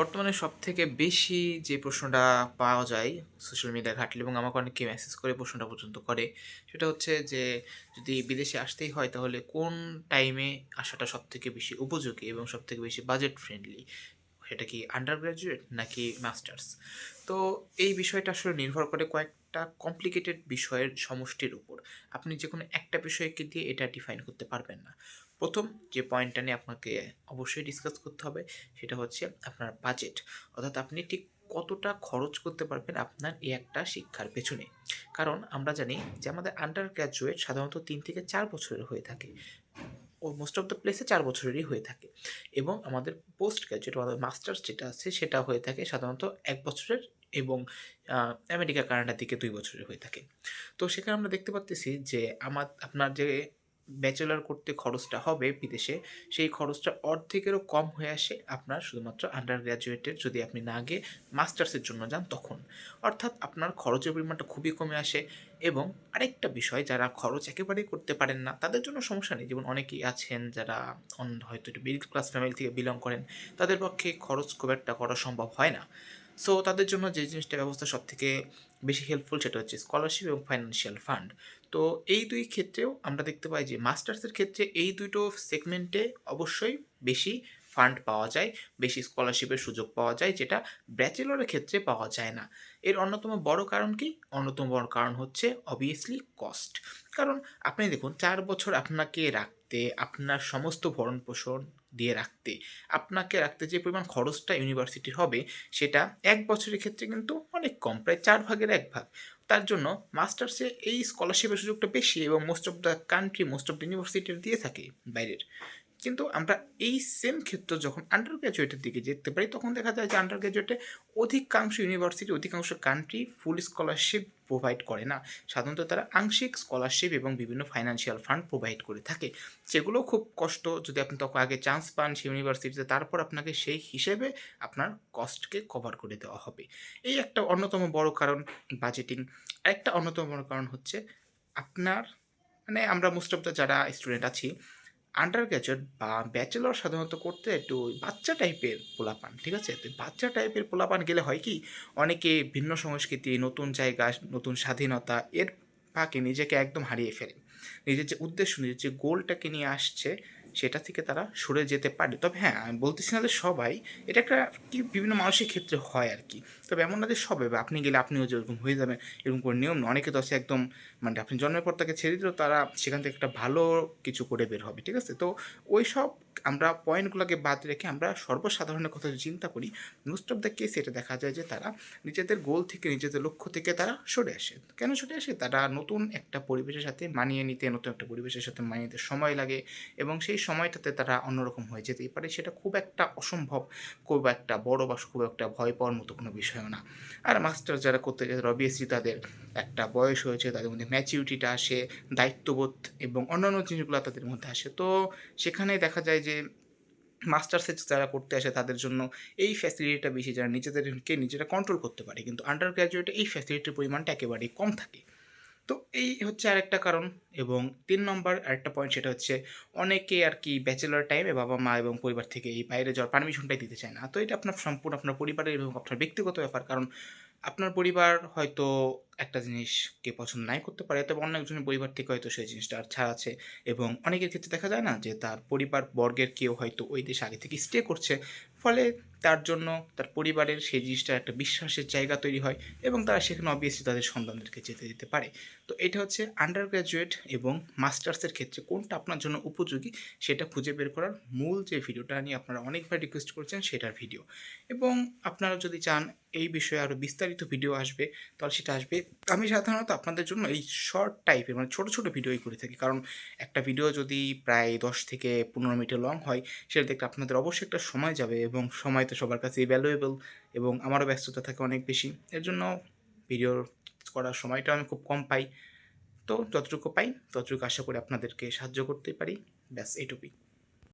বর্তমানে সবথেকে বেশি যে প্রশ্নটা পাওয়া যায় সোশ্যাল মিডিয়া ঘাঁটলে এবং আমাকে অনেকে মেসেজ করে প্রশ্নটা পর্যন্ত করে, সেটা হচ্ছে যে যদি বিদেশে আসতেই হয় তাহলে কোন টাইমে আসাটা সবথেকে বেশি উপযোগী এবং সবথেকে বেশি বাজেট ফ্রেন্ডলি? সেটা কি আন্ডার গ্র্যাজুয়েট নাকি মাস্টার্স? তো এই বিষয়টা আসলে নির্ভর করে কয়েকটা কমপ্লিকেটেড বিষয়ের সমষ্টির উপর। আপনি যেকোনো একটা বিষয়কে দিয়ে এটা ডিফাইন করতে পারবেন না। প্রথম যে পয়েন্টটা নিয়ে আপনাকে অবশ্যই ডিসকাস করতে হবে সেটা হচ্ছে আপনার বাজেট। অর্থাৎ আপনি ঠিক কতটা খরচ করতে পারবেন আপনার এই একটা শিক্ষার পেছনে। কারণ আমরা জানি যে আমাদের আন্ডার গ্র্যাজুয়েট সাধারণত ৩ থেকে ৪ বছরের হয়ে থাকে। ও মোস্ট অফ দ্য প্লেসে ৪ বছরেরই হয়ে থাকে এবং আমাদের পোস্ট গ্র্যাজুয়েট বা মাস্টার্স যেটা আছে সেটা হয়ে থাকে সাধারণত ১ বছরের এবং আমেরিকা, কানাডার দিকে ২ বছরের হয়ে থাকে। তো সেখানে আমরা দেখতে পারতেছি যে আপনার যে ব্যাচেলর করতে খরচটা হবে বিদেশে, সেই খরচটা অর্ধেকেরও কম হয়ে আসে আপনার শুধুমাত্র আন্ডার গ্র্যাজুয়েটের যদি আপনি না গিয়ে মাস্টার্সের জন্য যান তখন। অর্থাৎ আপনার খরচের পরিমাণটা খুবই কমে আসে এবং আরেকটা বিষয় যারা খরচ একেবারেই করতে পারেন না তাদের জন্য সমস্যা নেই। যেমন অনেকেই আছেন যারা হয়তো একটু মিডল ক্লাস ফ্যামিলি থেকে বিলং করেন, তাদের পক্ষে খরচ খুব একটা করা সম্ভব হয় না। সো তাদের জন্য যে জিনিসটা ব্যবস্থা সবথেকে বেশি হেল্পফুল সেটা হচ্ছে স্কলারশিপ এবং ফাইন্যান্সিয়াল ফান্ড। তো এই ২ ক্ষেত্রেও আমরা দেখতে পাই যে মাস্টার্সের ক্ষেত্রে এই দুটো সেগমেন্টে অবশ্যই বেশি ফান্ড পাওয়া যায়, বেশি স্কলারশিপের সুযোগ পাওয়া যায় যেটা ব্যাচেলরের ক্ষেত্রে পাওয়া যায় না। এর অন্যতম বড় কারণ কি? অন্যতম বড় কারণ হচ্ছে অবভিয়াসলি কস্ট। কারণ আপনি দেখুন ৪ বছর আপনাকে রাখতে, আপনার সমস্ত ভরণ-পোষণ দিয়ে রাখতে, আপনাকে রাখতে যে পরিমাণ খরচটা ইউনিভার্সিটির হবে সেটা ১ বছরের ক্ষেত্রে কিন্তু অনেক কম, প্রায় ৪ ভাগের ১ ভাগ। তার জন্য মাস্টার্সে এই স্কলারশিপের সুযোগটা বেশি এবং most of the country, most of the ইউনিভার্সিটির দিয়ে থাকে বাইরের। কিন্তু আমরা এই সেম ক্ষেত্র যখন আন্ডার গ্র্যাজুয়েটের দিকে যেতে পারি তখন দেখা যায় যে আন্ডার গ্র্যাজুয়েটে অধিকাংশ ইউনিভার্সিটি, অধিকাংশ কান্ট্রি ফুল স্কলারশিপ প্রোভাইড করে না। সাধারণত তারা আংশিক স্কলারশিপ এবং বিভিন্ন ফাইন্যান্সিয়াল ফান্ড প্রোভাইড করে থাকে। সেগুলোও খুব কষ্ট যদি আপনি তখন আগে চান্স পান সেই ইউনিভার্সিটিতে, তারপর আপনাকে সেই হিসেবে আপনার কস্টকে কভার করে দেওয়া হবে। এই একটা অন্যতম বড় কারণ বাজেটিং। আরেকটা অন্যতম বড় কারণ হচ্ছে আপনার মানে আমরা মোস্ট অফ দ্য যারা স্টুডেন্ট আছি আন্ডার গ্র্যাজুয়েট বা ব্যাচেলর সাধারণত করতে একটু বাচ্চা টাইপের পোলাপান, ঠিক আছে? তো বাচ্চা টাইপের পোলাপান গেলে হয় কি, অনেকে ভিন্ন সংস্কৃতি, নতুন জায়গা, নতুন স্বাধীনতা এর ফাঁকে নিজেকে একদম হারিয়ে ফেলে। নিজের যে উদ্দেশ্য, নিজের যে গোলটাকে নিয়ে আসছে সেটা থেকে তারা সরে যেতে পারে। তবে হ্যাঁ, আমি বলতেছি না যে সবাই, এটা একটা কি বিভিন্ন মানুষের ক্ষেত্রে হয় আর কি। তবে এমন না যে সবাই বা আপনি গেলে আপনিও যে ওরকম হয়ে যাবেন এরকম কোনো নিয়ম না। অনেকে তো আছে একদম মানে আপনি জন্মের পর তাকে ছেড়ে দিলেও তারা সেখান থেকে একটা ভালো কিছু করে বের হবে, ঠিক আছে? তো ওইসব আমরা পয়েন্টগুলোকে বাদ রেখে আমরা সর্বসাধারণের কথা যদি চিন্তা করি, মোস্ট অফ দ্য কেস এটা দেখা যায় যে তারা নিজেদের গোল থেকে, নিজেদের লক্ষ্য থেকে তারা সরে আসে। কেন সরে আসে? তারা নতুন একটা পরিবেশের সাথে মানিয়ে নিতে, নতুন একটা পরিবেশের সাথে মানিয়ে নিতে সময় লাগে এবং সেই সময়টাতে তারা অন্যরকম হয়ে যেতেই পারে। সেটা খুব একটা অসম্ভব, খুব একটা বড় বা খুব একটা ভয় পাওয়ার মতো কোনো বিষয়ও না। আর মাস্টার্স যারা করতে যায় অবভিয়াসলি তাদের একটা বয়স হয়েছে, তাদের মধ্যে ম্যাচিউরিটিটা আসে, দায়িত্ববোধ এবং অন্যান্য জিনিসগুলো তাদের মধ্যে আসে। তো সেখানে দেখা যায় যে মাস্টার্সে যারা করতে আসে তাদের জন্য এই ফ্যাসিলিটিটা বেশি, যারা নিজেদেরকে নিজেরা কন্ট্রোল করতে পারে। কিন্তু আন্ডার গ্র্যাজুয়েটে এই ফ্যাসিলিটির পরিমাণটা একেবারেই কম থাকে। তো এই হচ্ছে আরেকটা কারণ। এবং ৩ নম্বর আরেকটা পয়েন্ট সেটা হচ্ছে অনেকে আর কি ব্যাচেলর টাইমে বাবা-মা এবং পরিবার থেকে এই বাইরে যাওয়ার পারমিশনটাই দিতে চায় না। তো এটা আপনার সম্পূর্ণ আপনার পরিবারের এবং আপনার ব্যক্তিগত ব্যাপার। কারণ আপনার পরিবার হয়তো একটা জিনিসকে পছন্দ নাই করতে পারে, তবে অন্য একজনের পরিবার থেকে হয়তো সেই জিনিসটার ছাড় আছে। এবং অনেকের ক্ষেত্রে দেখা যায় না যে তার পরিবার বর্গের কেউ হয়তো ওই দেশে আগে থেকে স্টে করছে। ফলে তার জন্য তার পরিবারের সেই জিনিসটার একটা বিশ্বাসের জায়গা তৈরি হয় এবং তারা সেখানে অবভিয়াসলি তাদের সন্তানদেরকে যেতে দিতে পারে। তো এটা হচ্ছে আন্ডার গ্র্যাজুয়েট এবং মাস্টার্সের ক্ষেত্রে কোনটা আপনার জন্য উপযোগী সেটা খুঁজে বের করার মূল যে ভিডিওটা নিয়ে আপনারা অনেকবার রিকোয়েস্ট করছেন সেটার ভিডিও। এবং আপনারা যদি চান এই বিষয়ে আরও বিস্তারিত ভিডিও আসবে তাহলে সেটা আসবে। আমি সাধারণত আপনাদের জন্য এই শর্ট টাইপের মানে ছোটো ছোটো ভিডিওই করে থাকি, কারণ একটা ভিডিও যদি প্রায় 10 থেকে 15 মিনিটের লং হয় সেটা দেখতে আপনাদের অবশ্যই একটা সময় যাবে এবং সময় তো সবার কাছেই ভ্যালুয়েবল এবং আমারও ব্যস্ততা থাকে অনেক বেশি। এর জন্য ভিডিও করার সময়টা আমি খুব কম পাই। তো যতটুকু পাই ততটুকু আশা করি আপনাদেরকে সাহায্য করতে পারি। ব্যাস এইটুকুই।